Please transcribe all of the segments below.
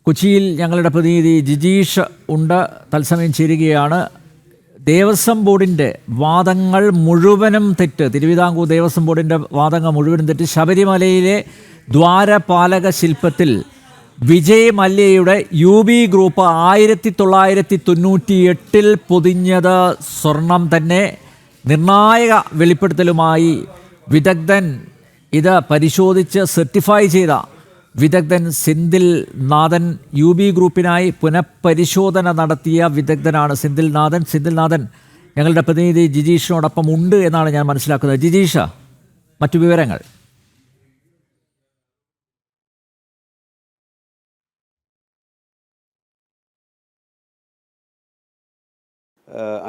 കൊച്ചിയിൽ ഞങ്ങളുടെ പ്രതിനിധി ജിജീഷ് ഉണ്ട്, തത്സമയം ചേരുകയാണ്. ദേവസ്വം ബോർഡിൻ്റെ വാദങ്ങൾ മുഴുവനും തെറ്റ്, തിരുവിതാംകൂർ ദേവസ്വം ബോർഡിൻ്റെ വാദങ്ങൾ മുഴുവനും തെറ്റ്. ശബരിമലയിലെ ദ്വാരപാലക ശില്പത്തിൽ വിജയ് മല്യയുടെ UB ഗ്രൂപ്പ് 1998 പൊതിഞ്ഞത് സ്വർണം തന്നെ. നിർണായക വെളിപ്പെടുത്തലുമായി വിദഗ്ധൻ ഇത് പരിശോധിച്ച് സർട്ടിഫൈ ചെയ്ത വിദഗ്ധൻ സെന്തിൽ നാഥൻ, UB ഗ്രൂപ്പിനായി പുനഃപരിശോധന നടത്തിയ വിദഗ്ധനാണ് സെന്തിൽ നാഥൻ. ഞങ്ങളുടെ പ്രതിനിധി ജിജീഷിനോടൊപ്പം ഉണ്ട് എന്നാണ് ഞാൻ മനസ്സിലാക്കുന്നത്. ജിജീഷ, മറ്റു വിവരങ്ങൾ?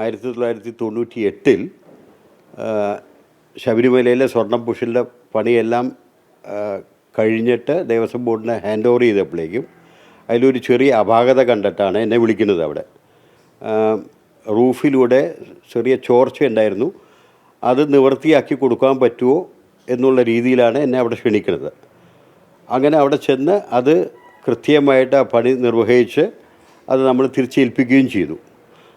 ആയിരത്തി 1998 ശബരിമലയിലെ സ്വർണം പൂശലിൻ്റെ പണിയെല്ലാം കഴിഞ്ഞിട്ട് ദേവസ്വം ബോർഡിനെ ഹാൻഡ് ഓവർ ചെയ്തപ്പോഴേക്കും അതിലൊരു ചെറിയ അപാകത കണ്ടിട്ടാണ് എന്നെ വിളിക്കുന്നത്. അവിടെ റൂഫിലൂടെ ചെറിയ ചോർച്ച ഉണ്ടായിരുന്നു, അത് നിവൃത്തിയാക്കി കൊടുക്കാൻ പറ്റുമോ എന്നുള്ള രീതിയിലാണ് എന്നെ അവിടെ ക്ഷണിക്കുന്നത്. അങ്ങനെ അവിടെ ചെന്ന് അത് കൃത്യമായിട്ട് ആ പണി നിർവഹിച്ച് അത് നമ്മൾ തിരിച്ചേൽപ്പിക്കുകയും ചെയ്തു.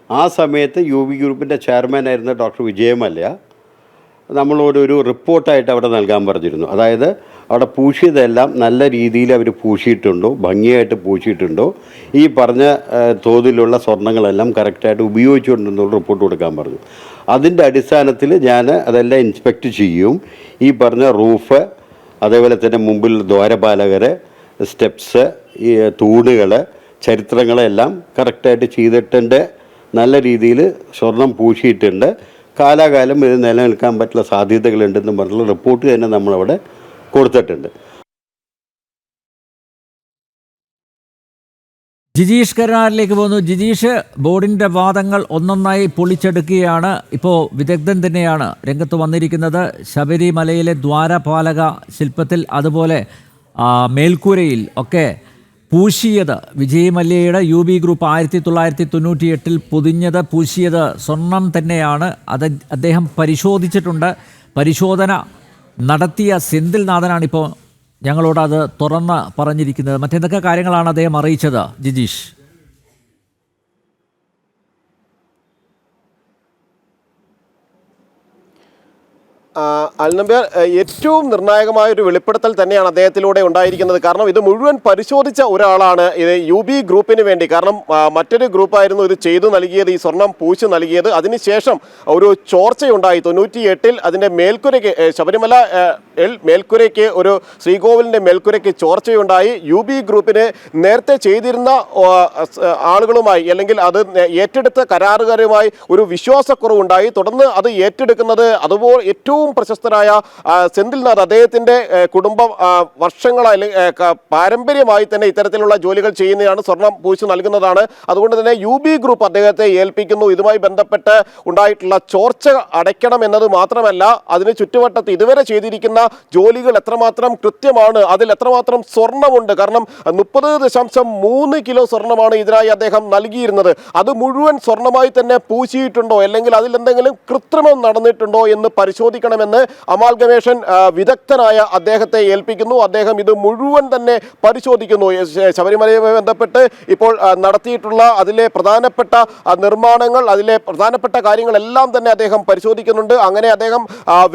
ആ സമയത്ത് UB ഗ്രൂപ്പിൻ്റെ ചെയർമാനായിരുന്ന ഡോക്ടർ വിജയ് മല്യ നമ്മളോടൊരു റിപ്പോർട്ടായിട്ട് അവിടെ നൽകാൻ പറഞ്ഞിരുന്നു. അതായത് അവിടെ പൂശിയതെല്ലാം നല്ല രീതിയിൽ അവർ പൂശിയിട്ടുണ്ടോ, ഭംഗിയായിട്ട് പൂശിയിട്ടുണ്ടോ, ഈ പറഞ്ഞ തോതിലുള്ള സ്വർണ്ണങ്ങളെല്ലാം കറക്റ്റായിട്ട് ഉപയോഗിച്ചിട്ടുണ്ടെന്നുള്ള റിപ്പോർട്ട് കൊടുക്കാൻ പറഞ്ഞു. അതിൻ്റെ അടിസ്ഥാനത്തിൽ ഞാൻ അതെല്ലാം ഇൻസ്പെക്റ്റ് ചെയ്യും. ഈ പറഞ്ഞ റൂഫ്, അതേപോലെ തന്നെ മുമ്പിൽ ദ്വാരപാലകർ, സ്റ്റെപ്സ്, ഈ തൂണുകൾ, ചരിത്രങ്ങളെല്ലാം കറക്റ്റായിട്ട് ചെയ്തിട്ടുണ്ട്. നല്ല രീതിയിൽ സ്വർണം പൂശിയിട്ടുണ്ട്. കാലാകാലം ഇത് നിലനിൽക്കാൻ പറ്റുന്ന സാധ്യതകളുണ്ടെന്ന് പറഞ്ഞുള്ള റിപ്പോർട്ട് തന്നെ നമ്മളവിടെ കൊടുത്തിട്ടുണ്ട്. ജിജീഷ് കരുണാകരനിലേക്ക് പോകുന്നു. ജിജീഷ്, ബോർഡിൻ്റെ വാദങ്ങൾ ഒന്നൊന്നായി പൊളിച്ചെടുക്കുകയാണ്. ഇപ്പോൾ വിദഗ്ധൻ തന്നെയാണ് രംഗത്ത് വന്നിരിക്കുന്നത്. ശബരിമലയിലെ ദ്വാരപാലക ശില്പത്തിൽ, അതുപോലെ മേൽക്കൂരയിൽ ഒക്കെ പൂശിയത് വിജയ് മല്യയുടെ UB ഗ്രൂപ്പ് 1998 പൊതിഞ്ഞത്, പൂശിയത് സ്വർണം തന്നെയാണ്. അത് അദ്ദേഹം പരിശോധിച്ചിട്ടുണ്ട്. പരിശോധന നടത്തിയ സെന്തിൽ നാഥനാണ് ഇപ്പോൾ ഞങ്ങളോട് അത് തുറന്ന് പറഞ്ഞിരിക്കുന്നത്. മറ്റെന്തൊക്കെ കാര്യങ്ങളാണ് അദ്ദേഹം അറിയിച്ചത്, ജിജീഷ്? അൽനമ്പ്യാർ, ഏറ്റവും നിർണായകമായൊരു വെളിപ്പെടുത്തൽ തന്നെയാണ് അദ്ദേഹത്തിലൂടെ ഉണ്ടായിരിക്കുന്നത്. കാരണം ഇത് മുഴുവൻ പരിശോധിച്ച ഒരാളാണ് ഇത് UB ഗ്രൂപ്പിന് വേണ്ടി. കാരണം മറ്റൊരു ഗ്രൂപ്പായിരുന്നു ഇത് ചെയ്തു നൽകിയത്, ഈ സ്വർണം പൂശി നൽകിയത്. അതിനുശേഷം ഒരു ചോർച്ചയുണ്ടായി 98 അതിൻ്റെ മേൽക്കുരയ്ക്ക്, ശബരിമല മേൽക്കുരയ്ക്ക്, ഒരു ശ്രീകോവിലിൻ്റെ മേൽക്കുരയ്ക്ക് ചോർച്ചയുണ്ടായി. UB ഗ്രൂപ്പിന് നേരത്തെ ചെയ്തിരുന്ന ആളുകളുമായി, അല്ലെങ്കിൽ അത് ഏറ്റെടുത്ത കരാറുകാരുമായി ഒരു വിശ്വാസക്കുറവുണ്ടായി. തുടർന്ന് അത് ഏറ്റെടുക്കുന്നത് അതുപോലെ ഏറ്റവും പ്രശസ്തരായ സെന്തിൽ നാഥ്, അദ്ദേഹത്തിൻ്റെ കുടുംബം വർഷങ്ങളായി പാരമ്പര്യമായി തന്നെ ഇത്തരത്തിലുള്ള ജോലികൾ ചെയ്യുന്നതാണ്, സ്വർണം പൂശി നൽകുന്നതാണ്. അതുകൊണ്ട് തന്നെ UB ഗ്രൂപ്പ് അദ്ദേഹത്തെ ഏൽപ്പിക്കുന്നു. ഇതുമായി ബന്ധപ്പെട്ട് ഉണ്ടായിട്ടുള്ള ചോർച്ച അടയ്ക്കണം എന്നത് മാത്രമല്ല, അതിന് ചുറ്റുവട്ടത്ത് ഇതുവരെ ചെയ്തിരിക്കുന്ന ജോലികൾ എത്രമാത്രം കൃത്യമാണ്, അതിൽ എത്രമാത്രം സ്വർണ്ണമുണ്ട്. കാരണം 30.3 കിലോ സ്വർണ്ണമാണ് ഇതിനായി അദ്ദേഹം നൽകിയിരുന്നത്. അത് മുഴുവൻ സ്വർണ്ണമായി തന്നെ പൂശിയിട്ടുണ്ടോ, അല്ലെങ്കിൽ അതിൽ എന്തെങ്കിലും കൃത്രിമം നടന്നിട്ടുണ്ടോ എന്ന് പരിശോധിക്കണമെന്ന് അമാൽഗമേഷൻ വിദഗ്ധനായ അദ്ദേഹത്തെ ഏൽപ്പിക്കുന്നു. അദ്ദേഹം ഇത് മുഴുവൻ തന്നെ പരിശോധിക്കുന്നു. ശബരിമലയുമായി ബന്ധപ്പെട്ട് ഇപ്പോൾ നടത്തിയിട്ടുള്ള അതിലെ പ്രധാനപ്പെട്ട നിർമ്മാണങ്ങൾ, അതിലെ പ്രധാനപ്പെട്ട കാര്യങ്ങളെല്ലാം തന്നെ അദ്ദേഹം പരിശോധിക്കുന്നുണ്ട്. അങ്ങനെ അദ്ദേഹം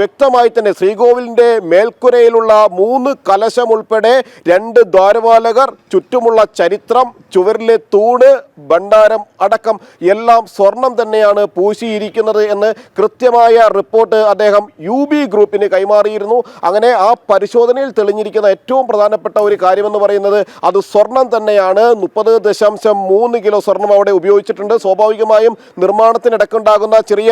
വ്യക്തമായി തന്നെ ശ്രീകോവിലിൻ്റെ മേൽക്കുരയിലുള്ള 3 കലശം ഉൾപ്പെടെ 2 ദ്വാരപാലകർ, ചുറ്റുമുള്ള ചരിത്രം, ചുവരിലെ തൂണ്, ഭണ്ഡാരം അടക്കം എല്ലാം സ്വർണം തന്നെയാണ് പൂശിയിരിക്കുന്നത് എന്ന് കൃത്യമായ റിപ്പോർട്ട് അദ്ദേഹം UB ഗ്രൂപ്പിന് കൈമാറിയിരുന്നു. അങ്ങനെ ആ പരിശോധനയിൽ തെളിഞ്ഞിരിക്കുന്ന ഏറ്റവും പ്രധാനപ്പെട്ട ഒരു കാര്യമെന്ന് പറയുന്നത് അത് സ്വർണം തന്നെയാണ്. 30.3 കിലോ സ്വർണം അവിടെ ഉപയോഗിച്ചിട്ടുണ്ട്. സ്വാഭാവികമായും നിർമ്മാണത്തിനിടക്കുണ്ടാകുന്ന ചെറിയ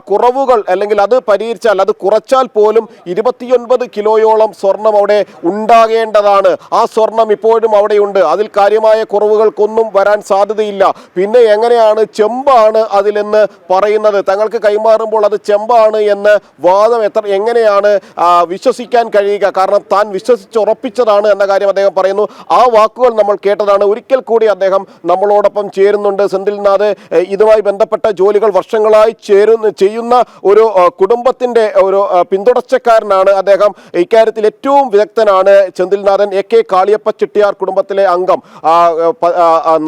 കുറവുകൾ, അല്ലെങ്കിൽ അത് പരിഹരിച്ചാൽ, അത് കുറച്ചാൽ പോലും 29 കിലോയോളം സ്വർണം അവിടെ ഉണ്ടാകേണ്ടതാണ്. ആ സ്വർണം ഇപ്പോഴും അവിടെയുണ്ട്. അതിൽ കാര്യമായ കുറവുകൾക്കൊന്നും വരാൻ സാധ്യതയില്ല. പിന്നെ എങ്ങനെയാണ് ചെമ്പാണ് അതിലെന്ന് പറയുന്നത്? തങ്ങൾക്ക് കൈമാറുമ്പോൾ അത് ചെമ്പാണ് എന്ന് വാദം പറയുന്നത് എങ്ങനെയാണ് വിശ്വസിക്കാൻ കഴിയുക? കാരണം താൻ വിശ്വസിച്ചുറപ്പിച്ചതാണ് എന്ന കാര്യം അദ്ദേഹം പറയുന്നു. ആ വാക്കുകൾ നമ്മൾ കേട്ടതാണ്. ഒരിക്കൽ കൂടി അദ്ദേഹം നമ്മളോടൊപ്പം ചേരുന്നുണ്ട്. സെന്തിൽനാഥ് ഇതുമായി ബന്ധപ്പെട്ട ജോലികൾ വർഷങ്ങളായി ചെയ്യുന്ന ഒരു കുടുംബത്തിന്റെ ഒരു പിന്തുടർച്ചക്കാരനാണ് അദ്ദേഹം. ഇക്കാര്യത്തിൽ ഏറ്റവും വിദഗ്ധനാണ് സെന്തിൽനാഥൻ. AK കാളിയപ്പ ചെട്ടിയാർ കുടുംബത്തിലെ അംഗം.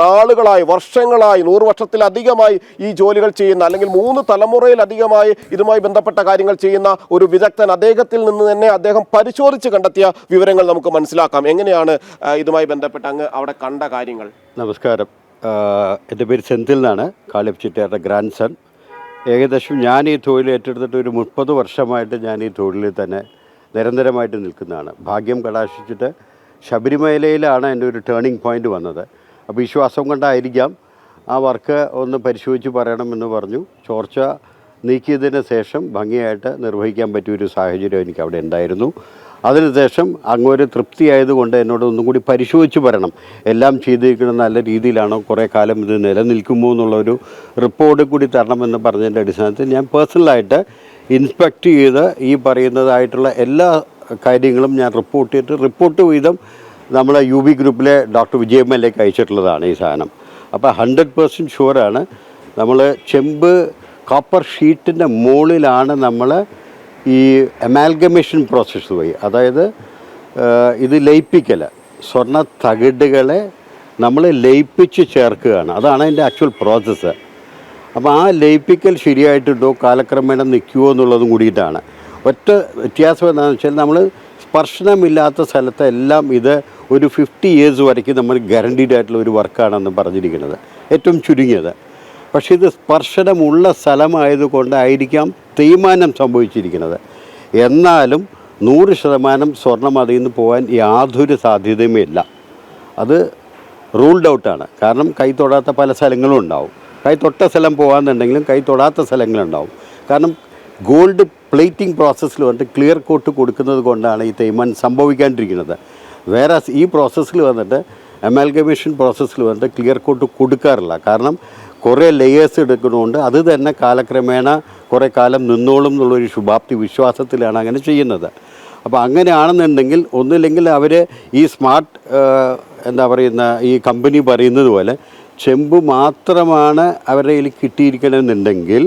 നാളുകളായി, വർഷങ്ങളായി, 100 വർഷത്തിലധികമായി ഈ ജോലികൾ ചെയ്യുന്ന, അല്ലെങ്കിൽ 3 തലമുറയിലധികമായി ഇതുമായി ബന്ധപ്പെട്ട കാര്യങ്ങൾ ചെയ്യുന്ന ഒരു വിദഗ്ധൻ. അദ്ദേഹത്തിൽ നിന്ന് തന്നെ അദ്ദേഹം പരിശോധിച്ച് കണ്ടെത്തിയ വിവരങ്ങൾ നമുക്ക് മനസ്സിലാക്കാം. എങ്ങനെയാണ് ഇതുമായി ബന്ധപ്പെട്ട് അങ്ങ് അവിടെ കണ്ട കാര്യങ്ങൾ? നമസ്കാരം. എൻ്റെ പേര് സെന്തിൽ എന്നാണ്, കാളിയപ്പ ചെട്ടിയാരുടെ ഗ്രാൻഡ് സൺ. ഏകദേശം ഞാൻ ഈ തൊഴിൽ ഏറ്റെടുത്തിട്ട് ഒരു 30 വർഷമായിട്ട് ഞാൻ ഈ തൊഴിലിൽ തന്നെ നിരന്തരമായിട്ട് നിൽക്കുന്നതാണ്. ഭാഗ്യം കടാക്ഷിച്ചിട്ട് ശബരിമലയിലാണ് എൻ്റെ ഒരു ടേണിംഗ് പോയിൻ്റ് വന്നത്. അപ്പോൾ വിശ്വാസം കൊണ്ടായിരിക്കാം ആ വർക്ക് ഒന്ന് പരിശോധിച്ച് പറയണമെന്ന് പറഞ്ഞു. ചോർച്ച നീക്കിയതിന് ശേഷം ഭംഗിയായിട്ട് നിർവഹിക്കാൻ പറ്റിയൊരു സാഹചര്യം എനിക്ക് അവിടെ ഉണ്ടായിരുന്നു. അതിനുശേഷം അങ്ങൊരു തൃപ്തിയായതുകൊണ്ട് എന്നോട് ഒന്നും കൂടി പരിശോധിച്ച് പറയണം, എല്ലാം ചെയ്തിരിക്കണം നല്ല രീതിയിലാണോ, കുറേ കാലം ഇത് നിലനിൽക്കുമോ എന്നുള്ളൊരു റിപ്പോർട്ട് കൂടി തരണമെന്ന് പറഞ്ഞതിൻ്റെ അടിസ്ഥാനത്തിൽ ഞാൻ പേഴ്സണലായിട്ട് ഇൻസ്പെക്റ്റ് ചെയ്ത് ഈ പറയുന്നതായിട്ടുള്ള എല്ലാ കാര്യങ്ങളും ഞാൻ റിപ്പോർട്ട് വീതം നമ്മളെ UB ഗ്രൂപ്പിലെ ഡോക്ടർ വിജയമ്മയിലേക്ക് അയച്ചിട്ടുള്ളതാണ് ഈ സാധനം. അപ്പോൾ 100% ഷുവറാണ്. നമ്മൾ ചെമ്പ് കോപ്പർ ഷീറ്റിൻ്റെ മുകളിലാണ് നമ്മൾ ഈ അമാൽഗമേഷൻ പ്രോസസ്സ് വഴി, അതായത് ഇത് ലയിപ്പിക്കൽ, സ്വർണ്ണ തകിടുകളെ നമ്മൾ ലയിപ്പിച്ച് ചേർക്കുകയാണ്. അതാണ് അതിൻ്റെ ആക്ച്വൽ പ്രോസസ്സ്. അപ്പോൾ ആ ലയിപ്പിക്കൽ ശരിയായിട്ടുണ്ടോ, കാലക്രമേണ നിൽക്കുമോ എന്നുള്ളതും കൂടിയിട്ടാണ്. ഒറ്റ വ്യത്യാസം എന്താണെന്ന് വെച്ചാൽ, നമ്മൾ സ്പർശനമില്ലാത്ത സ്ഥലത്തെല്ലാം ഇത് ഒരു 50 years വരയ്ക്ക് നമ്മൾ ഗ്യാരണ്ടീഡ് ആയിട്ടുള്ള ഒരു വർക്കാണെന്ന് പറഞ്ഞിരിക്കുന്നത്, ഏറ്റവും ചുരുങ്ങിയത്. പക്ഷേ ഇത് സ്പർശനമുള്ള സ്ഥലമായതുകൊണ്ടായിരിക്കാം തേയ്മാനം സംഭവിച്ചിരിക്കുന്നത്. എന്നാലും 100% സ്വർണം അതിൽ നിന്ന് പോകാൻ യാതൊരു സാധ്യതയുമില്ല. അത് റൂൾഡ് ഔട്ടാണ്. കാരണം കൈ തൊടാത്ത പല സ്ഥലങ്ങളും ഉണ്ടാവും. കൈ തൊട്ട സ്ഥലം പോകാമെന്നുണ്ടെങ്കിലും കൈ തൊടാത്ത സ്ഥലങ്ങളുണ്ടാവും. കാരണം ഗോൾഡ് പ്ലേറ്റിംഗ് പ്രോസസ്സിൽ വന്നിട്ട് ക്ലിയർ കോട്ട് കൊടുക്കുന്നത് കൊണ്ടാണ് ഈ തേയ്മാനം സംഭവിക്കാണ്ടിരിക്കുന്നത്. വേറെ ഈ പ്രോസസ്സിൽ വന്നിട്ട് അമാൽഗമേഷൻ പ്രോസസ്സിൽ വന്നിട്ട് ക്ലിയർ കോട്ട് കൊടുക്കാറില്ല. കാരണം കുറേ ലെയേഴ്സ് എടുക്കുന്നതുകൊണ്ട് അത് തന്നെ കാലക്രമേണ കുറേ കാലം നിന്നോളും എന്നുള്ളൊരു ശുഭാപ്തി വിശ്വാസത്തിലാണ് അങ്ങനെ ചെയ്യുന്നത്. അപ്പോൾ അങ്ങനെയാണെന്നുണ്ടെങ്കിൽ ഒന്നുമില്ലെങ്കിൽ അവർ ഈ സ്മാർട്ട് ഈ കമ്പനി പറയുന്നത് പോലെ ചെമ്പ് മാത്രമാണ് അവരുടെ കയ്യിൽ കിട്ടിയിരിക്കണമെന്നുണ്ടെങ്കിൽ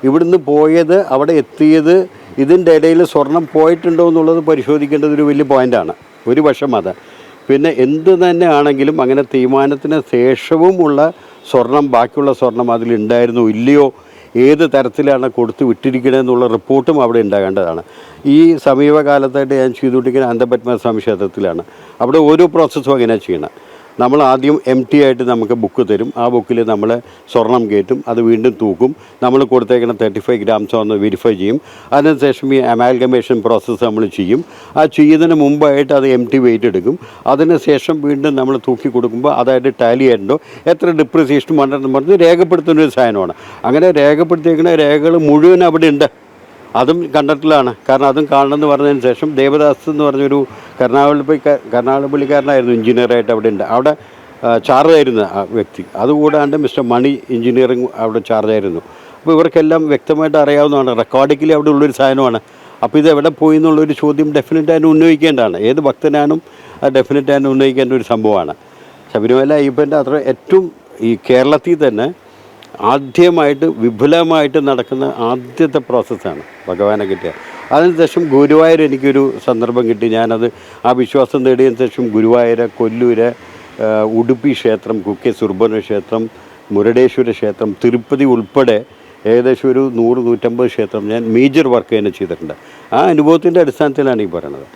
ഇവിടുന്ന് പോയത് അവിടെ എത്തിയത് ഇതിൻ്റെ ഇടയിൽ സ്വർണം പോയിട്ടുണ്ടോ എന്നുള്ളത് പരിശോധിക്കേണ്ടത് ഒരു വലിയ പോയിൻ്റാണ്. ഒരു വശം അത്. പിന്നെ എന്ത് തന്നെ ആണെങ്കിലും അങ്ങനെ തീരുമാനത്തിന് ശേഷവുമുള്ള സ്വർണം, ബാക്കിയുള്ള സ്വർണം അതിലുണ്ടായിരുന്നോ ഇല്ലയോ, ഏത് തരത്തിലാണ് കൊടുത്ത് വിട്ടിരിക്കണമെന്നുള്ള റിപ്പോർട്ടും അവിടെ ഉണ്ടാകേണ്ടതാണ്. ഈ സമീപകാലത്തായിട്ട് ഞാൻ ചെയ്തുകൊണ്ടിരിക്കുന്ന അനന്തപത്മനാഭസ്വാമി ക്ഷേത്രത്തിലാണ്. അവിടെ ഓരോ പ്രോസസ്സും അങ്ങനെയാണ് ചെയ്യണം. നമ്മൾ ആദ്യം empty ആയിട്ട് നമുക്ക് ബുക്ക് തരും. ആ ബുക്കിൽ നമ്മൾ സ്വർണം കയറ്റും, അത് വീണ്ടും തൂക്കും. നമ്മൾ കൊടുത്തേക്കുന്ന 35 grams ഒന്ന് വെരിഫൈ ചെയ്യും. അതിനുശേഷം ഈ അമാൽഗമേഷൻ പ്രോസസ്സ് നമ്മൾ ചെയ്യും. ആ ചെയ്യുന്നതിന് മുമ്പായിട്ട് അത് empty വെയിറ്റ് എടുക്കും. അതിനുശേഷം വീണ്ടും നമ്മൾ തൂക്കി കൊടുക്കുമ്പോൾ അതായത് ടാലി ആയിട്ടുണ്ടോ, എത്ര ഡിപ്രിസിയേഷൻ വന്നിട്ടെന്ന് പറഞ്ഞ് രേഖപ്പെടുത്തുന്ന ഒരു സാധനമാണ്. അങ്ങനെ രേഖപ്പെടുത്തിയിരിക്കുന്ന രേഖകൾ മുഴുവൻ അവിടെ ഉണ്ട്. അതും കണ്ടിട്ടിലാണ്. കാരണം അതും കാണണമെന്ന് പറഞ്ഞതിന് ശേഷം ദേവദാസ് എന്ന് പറഞ്ഞൊരു കർണാടകപ്പള്ളിക്കാരനായിരുന്നു, എഞ്ചിനീയറായിട്ട് അവിടെ ഉണ്ട്. അവിടെ ചാർജായിരുന്ന ആ വ്യക്തി. അതുകൂടാണ്ട് മിസ്റ്റർ മണി എഞ്ചിനീയറിംഗ് അവിടെ ചാർജായിരുന്നു. അപ്പോൾ ഇവർക്കെല്ലാം വ്യക്തമായിട്ട് അറിയാവുന്നതാണ്. റെക്കോർഡിക്കലി അവിടെ ഉള്ളൊരു സാധനമാണ്. അപ്പോൾ ഇത് എവിടെ പോയി എന്നുള്ളൊരു ചോദ്യം ഡെഫിനറ്റായിട്ട് ഉന്നയിക്കേണ്ടതാണ്. ഏത് ഭക്തനാനും അത് ഡെഫിനറ്റായിട്ട് ഉന്നയിക്കേണ്ട ഒരു സംഭവമാണ്. ശബരിമല അയ്യപ്പൻ്റെ അത്ര ഏറ്റവും ഈ കേരളത്തിൽ തന്നെ ആദ്യമായിട്ട് വിപുലമായിട്ട് നടക്കുന്ന ആദ്യത്തെ പ്രോസസ്സാണ് ഭഗവാനെ കിട്ടിയ. അതിനുശേഷം ഗുരുവായൂർ എനിക്കൊരു സന്ദർഭം കിട്ടി. ഞാനത് ആ വിശ്വാസം നേടിയതിന് ശേഷം ഗുരുവായൂർ, കൊല്ലൂർ, ഉടുപ്പി ക്ഷേത്രം, കുക്കെ സുബ്രഹ്മണ്യ ക്ഷേത്രം, മുരുടേശ്വര ക്ഷേത്രം, തിരുപ്പതി ഉൾപ്പെടെ ഏകദേശം ഒരു 100-150 ക്ഷേത്രം ഞാൻ മേജർ വർക്ക് തന്നെ ചെയ്തിട്ടുണ്ട്. ആ അനുഭവത്തിൻ്റെ അടിസ്ഥാനത്തിലാണ് ഈ പറയുന്നത്.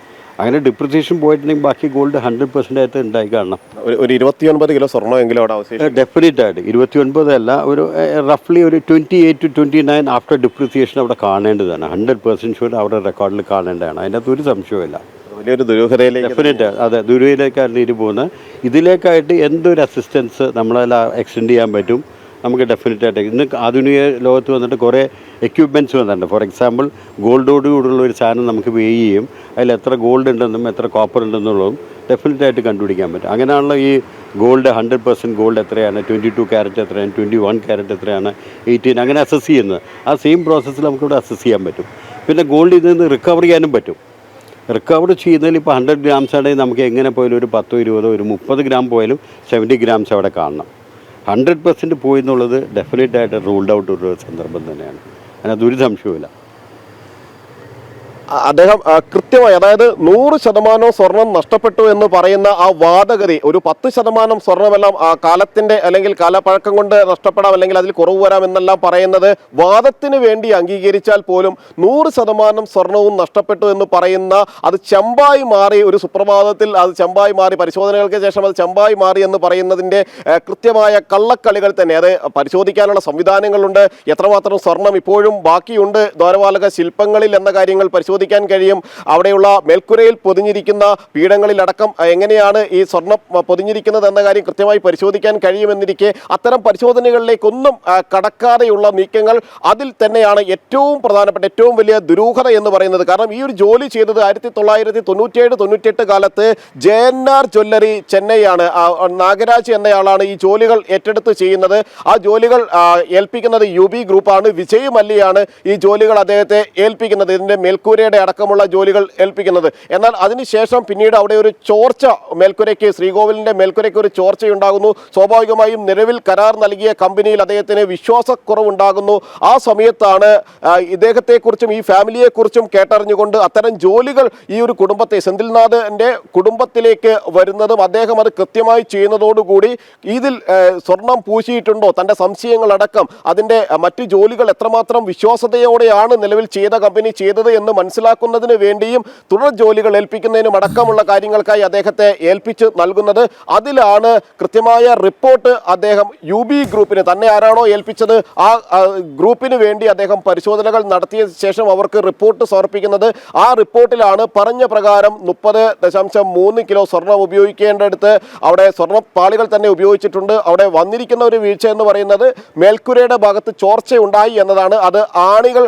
അങ്ങനെ ഡിപ്രിസിയേഷൻ പോയിട്ടുണ്ടെങ്കിൽ ബാക്കി ഗോൾഡ് 100% ആയിട്ട് ഉണ്ടായി കാണണം. ഒരു 29 കിലോ സ്വർണ്ണമെങ്കിലും അവിടെ അവശേഷിക്കും. ഡെഫിനറ്റ് ആയിട്ട് 29 അല്ല, ഒരു റഫ്ലി ഒരു 28 to 29 ആഫ്റ്റർ ഡിപ്രിസിയേഷൻ അവിടെ കാണേണ്ടതാണ്. 100% ഷുവർ അവിടെ റെക്കോർഡിൽ കാണേണ്ടതാണ്. അതിനകത്ത് ഒരു സംശയമില്ല. വലിയൊരു ദുരൂഹതയിലേക്ക്, ഡെഫിനറ്റ് അതെ, ദുരൂഹതയിലേക്കാണ് ഇനി പോകുന്നത്. ഇതിലേക്കായിട്ട് എന്തൊരു അസിസ്റ്റൻസ് നമ്മളെല്ലാം എക്സ്റ്റെൻഡ് ചെയ്യാൻ പറ്റും നമുക്ക് ഡെഫിനറ്റായിട്ട്. ഇന്ന് ആധുനിക ലോകത്ത് വന്നിട്ട് കുറേ എക്യുപ്മെൻറ്റ്സ് വന്നിട്ടുണ്ട്. ഫോർ എക്സാമ്പിൾ ഗോൾഡോട് കൂടുള്ള ഒരു സാധനം നമുക്ക് വെയ് ചെയ്യും. അതിൽ എത്ര ഗോൾഡ് ഉണ്ടെന്നും എത്ര കോപ്പർ ഉണ്ടെന്നുള്ളതും ഡെഫിനറ്റായിട്ട് കണ്ടുപിടിക്കാൻ പറ്റും. അങ്ങനെയാണല്ലോ ഈ ഗോൾഡ് 100% ഗോൾഡ് എത്രയാണ്, 22 ക്യാരറ്റ് എത്രയാണ്, 21 ക്യാരറ്റ് എത്രയാണ്, 18 അങ്ങനെ അസസ് ചെയ്യുന്നത്. ആ സെയിം പ്രോസസ്സിൽ നമുക്കിവിടെ അസസ് ചെയ്യാൻ പറ്റും. പിന്നെ ഗോൾഡ് ഇതിൽ നിന്ന് റിക്കവർ ചെയ്യാനും പറ്റും. റിക്കവർ ചെയ്യുന്നതിൽ ഇപ്പോൾ 100 ഗ്രാംസ് ആണെങ്കിൽ നമുക്ക് എങ്ങനെ പോയാലും ഒരു 10, 20, ഒരു 30 ഗ്രാം പോയാലും 70 ഗ്രാംസ് അവിടെ കാണണം. 100% പോയി എന്നുള്ളത് ഡെഫിനറ്റായിട്ട് റൂൾഡ് ഔട്ട് ഒരു സന്ദർഭം തന്നെയാണ്. അതിനകത്ത് ഒരു സംശയവുമില്ല. അദ്ദേഹം കൃത്യമായി, അതായത് 100% സ്വർണം നഷ്ടപ്പെട്ടു എന്ന് പറയുന്ന ആ വാദഗതി, ഒരു 10% സ്വർണമെല്ലാം കാലത്തിന്റെ അല്ലെങ്കിൽ കാലപ്പഴക്കം കൊണ്ട് നഷ്ടപ്പെടാം, അല്ലെങ്കിൽ അതിൽ കുറവ് വരാം എന്നെല്ലാം പറയുന്നത് വാദത്തിന് വേണ്ടി അംഗീകരിച്ചാൽ പോലും 100% സ്വർണവും നഷ്ടപ്പെട്ടു എന്ന് പറയുന്ന, അത് ചെമ്പായി മാറി, ഒരു സുപ്രഭാതത്തിൽ അത് ചെമ്പായി മാറി, പരിശോധനകൾക്ക് ശേഷം അത് ചെമ്പായി മാറി എന്ന് പറയുന്നതിന്റെ കൃത്യമായ കള്ളക്കളികൾ തന്നെ. അത് പരിശോധിക്കാനുള്ള സംവിധാനങ്ങളുണ്ട്. എത്രമാത്രം സ്വർണം ഇപ്പോഴും ബാക്കിയുണ്ട് ദ്വാരപാലക ശില്പങ്ങളിൽ എന്ന കാര്യങ്ങൾ പരിശോധിക്കാൻ കഴിയും. അവിടെയുള്ള മേൽക്കുരയിൽ പൊതിഞ്ഞിരിക്കുന്ന പീഠങ്ങളിലടക്കം എങ്ങനെയാണ് ഈ സ്വർണം പൊതിഞ്ഞിരിക്കുന്നത് എന്ന കാര്യം കൃത്യമായി പരിശോധിക്കാൻ കഴിയുമെന്നിരിക്കെ അത്തരം പരിശോധനകളിലേക്കൊന്നും കടക്കാതെയുള്ള നീക്കങ്ങൾ, അതിൽ തന്നെയാണ് ഏറ്റവും പ്രധാനപ്പെട്ട, ഏറ്റവും വലിയ ദുരൂഹത എന്ന് പറയുന്നത്. കാരണം ഈ ഒരു ജോലി ചെയ്തത് 1997-98 കാലത്ത് JNR ജ്വല്ലറി ചെന്നൈയാണ്. നാഗരാജ് എന്നയാളാണ് ഈ ജോലികൾ ഏറ്റെടുത്ത് ചെയ്യുന്നത്. ആ ജോലികൾ ഏൽപ്പിക്കുന്നത് UB ഗ്രൂപ്പാണ്. വിജയ് മല്യയാണ് ഈ ജോലികൾ അദ്ദേഹത്തെ ഏൽപ്പിക്കുന്നത്, ഇതിന്റെ മേൽക്കൂരയുടെ അടക്കമുള്ള ജോലികൾ ഏൽപ്പിക്കുന്നത്. എന്നാൽ അതിനുശേഷം പിന്നീട് അവിടെ ഒരു ചോർച്ച, മേൽക്കുരയ്ക്ക്, ശ്രീകോവിലിന്റെ മേൽക്കുരയ്ക്ക് ഒരു ചോർച്ചയുണ്ടാകുന്നു. സ്വാഭാവികമായും നിലവിൽ കരാർ നൽകിയ കമ്പനിയിൽ അദ്ദേഹത്തിന് വിശ്വാസക്കുറവുണ്ടാകുന്നു. ആ സമയത്താണ് ഇദ്ദേഹത്തെക്കുറിച്ചും ഈ ഫാമിലിയെക്കുറിച്ചും കേട്ടറിഞ്ഞുകൊണ്ട് അത്തരം ജോലികൾ ഈ ഒരു കുടുംബത്തെ, സെന്തിൽനാഥിന്റെ കുടുംബത്തിലേക്ക് വരുന്നതും അദ്ദേഹം അത് കൃത്യമായി ചെയ്യുന്നതോടുകൂടി ഇതിൽ സ്വർണം പൂശിയിട്ടുണ്ടോ, തന്റെ സംശയങ്ങളടക്കം, അതിന്റെ മറ്റു ജോലികൾ എത്രമാത്രം വിശ്വാസതയോടെയാണ് നിലവിൽ ചെയ്ത കമ്പനി ചെയ്തത് എന്ന് മനസ്സിലാക്കുന്നതിന് വേണ്ടിയും തുടർ ജോലികൾ ഏൽപ്പിക്കുന്നതിനും അടക്കമുള്ള കാര്യങ്ങൾക്കായി അദ്ദേഹത്തെ ഏൽപ്പിച്ച് നൽകുന്നത്. അതിലാണ് കൃത്യമായ റിപ്പോർട്ട് അദ്ദേഹം UB ഗ്രൂപ്പിന്, തന്നെ ആരാണോ ഏൽപ്പിച്ചത് ആ ഗ്രൂപ്പിന് വേണ്ടി അദ്ദേഹം പരിശോധനകൾ നടത്തിയ ശേഷം അവർക്ക് റിപ്പോർട്ട് സമർപ്പിക്കുന്നത്. ആ റിപ്പോർട്ടിലാണ് പറഞ്ഞ പ്രകാരം 30.3 കിലോ സ്വർണം ഉപയോഗിക്കേണ്ടടുത്ത് അവിടെ സ്വർണ്ണപ്പാളികൾ തന്നെ ഉപയോഗിച്ചിട്ടുണ്ട്. അവിടെ വന്നിരിക്കുന്ന ഒരു വീഴ്ച എന്ന് പറയുന്നത് മേൽക്കുരയുടെ ഭാഗത്ത് ചോർച്ചയുണ്ടായി എന്നതാണ്. അത് ആണികൾ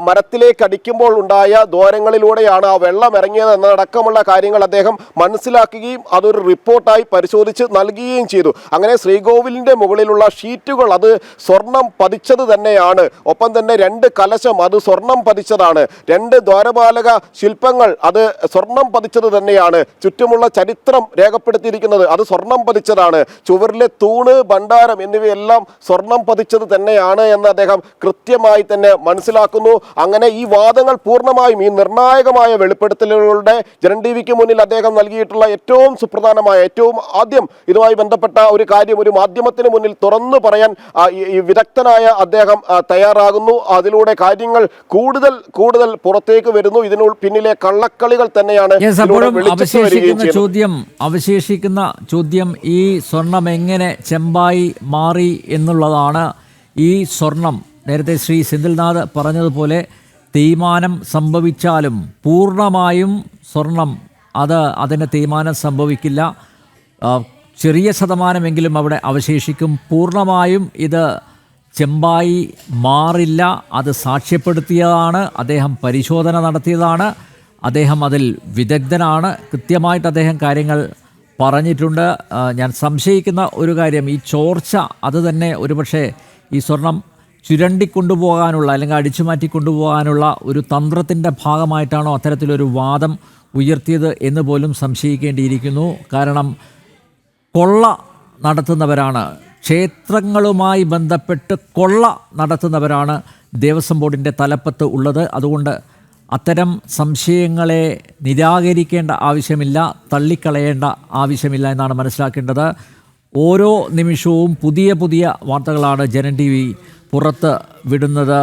മരത്തിലേക്ക് അടിക്കുമ്പോൾ ഉണ്ടായ ദ്വാരങ്ങളിലൂടെയാണ് ആ വെള്ളം ഇറങ്ങിയത് എന്നതടക്കമുള്ള കാര്യങ്ങൾ അദ്ദേഹം മനസ്സിലാക്കുകയും അതൊരു റിപ്പോർട്ടായി പരിശോധിച്ച് നൽകുകയും ചെയ്തു. അങ്ങനെ ശ്രീകോവിലിന്റെ മുകളിലുള്ള ഷീറ്റുകൾ അത് സ്വർണം പതിച്ചത് തന്നെയാണ്. ഒപ്പം തന്നെ 2 കലശം അത് സ്വർണം പതിച്ചതാണ്. 2 ദ്വാരപാലക ശില്പങ്ങൾ അത് സ്വർണം പതിച്ചത് തന്നെയാണ്. ചുറ്റുമുള്ള ചരിത്രം രേഖപ്പെടുത്തിയിരിക്കുന്നത് അത് സ്വർണം പതിച്ചതാണ്. ചുവരിലെ തൂണ്, ഭണ്ഡാരം എന്നിവയെല്ലാം സ്വർണം പതിച്ചത് തന്നെയാണ് എന്ന് അദ്ദേഹം കൃത്യമായി തന്നെ മനസ്സിലാക്കുന്നു. അങ്ങനെ ഈ വാദങ്ങൾ പൂർണ്ണമായും, ഈ നിർണായകമായ വെളിപ്പെടുത്തലുകളുടെ ജനൻ ടിവിക്ക് മുന്നിൽ അദ്ദേഹം നൽകിയിട്ടുള്ള ഏറ്റവും സുപ്രധാനമായ, ഏറ്റവും ആദ്യം ഇതുമായി ബന്ധപ്പെട്ട ഒരു കാര്യം ഒരു മാധ്യമത്തിന് മുന്നിൽ തുറന്നു പറയാൻ ഈ വിദഗ്ധനായ അദ്ദേഹം തയ്യാറാകുന്നു. അതിലൂടെ കാര്യങ്ങൾ കൂടുതൽ കൂടുതൽ പുറത്തേക്ക് വരുന്നു. ഇതിനു പിന്നിലെ കള്ളക്കളികൾ തന്നെയാണ് അവശേഷിക്കുന്ന ചോദ്യം ഈ സ്വർണം എങ്ങനെ ചെമ്പായി മാറി എന്നുള്ളതാണ്. ഈ സ്വർണം നേരത്തെ ശ്രീ സെന്തിൽനാഥ് പറഞ്ഞതുപോലെ തേയ്മാനം സംഭവിച്ചാലും പൂർണ്ണമായും സ്വർണം അതിന് തേയ്മാനം സംഭവിക്കില്ല. ചെറിയ ശതമാനമെങ്കിലും അവിടെ അവശേഷിക്കും. പൂർണ്ണമായും ഇത് ചെമ്പായി മാറില്ല. അത് സാക്ഷ്യപ്പെടുത്തിയതാണ്, അദ്ദേഹം പരിശോധന നടത്തിയതാണ്, അദ്ദേഹം അതിൽ വിദഗ്ധനാണ്. കൃത്യമായിട്ട് അദ്ദേഹം കാര്യങ്ങൾ പറഞ്ഞിട്ടുണ്ട്. ഞാൻ സംശയിക്കുന്ന ഒരു കാര്യം, ഈ ചോർച്ച അത് തന്നെ ഒരുപക്ഷെ ഈ സ്വർണം ചുരണ്ടിക്കൊണ്ടുപോകാനുള്ള അല്ലെങ്കിൽ അടിച്ചുമാറ്റി കൊണ്ടുപോകാനുള്ള ഒരു തന്ത്രത്തിൻ്റെ ഭാഗമായിട്ടാണോ അത്തരത്തിലൊരു വാദം ഉയർത്തിയത് എന്ന് പോലും സംശയിക്കേണ്ടിയിരിക്കുന്നു. കാരണം കൊള്ള നടത്തുന്നവരാണ്, ക്ഷേത്രങ്ങളുമായി ബന്ധപ്പെട്ട് കൊള്ള നടത്തുന്നവരാണ് ദേവസ്വം ബോർഡിൻ്റെ തലപ്പത്ത് ഉള്ളത്. അതുകൊണ്ട് അത്തരം സംശയങ്ങളെ നിരാകരിക്കേണ്ട ആവശ്യമില്ല, തള്ളിക്കളയേണ്ട ആവശ്യമില്ല എന്നാണ് മനസ്സിലാക്കേണ്ടത്. ഓരോ നിമിഷവും പുതിയ പുതിയ വാർത്തകളാണ് ജനൻ TV പുറത്ത് വിടുന്നത്.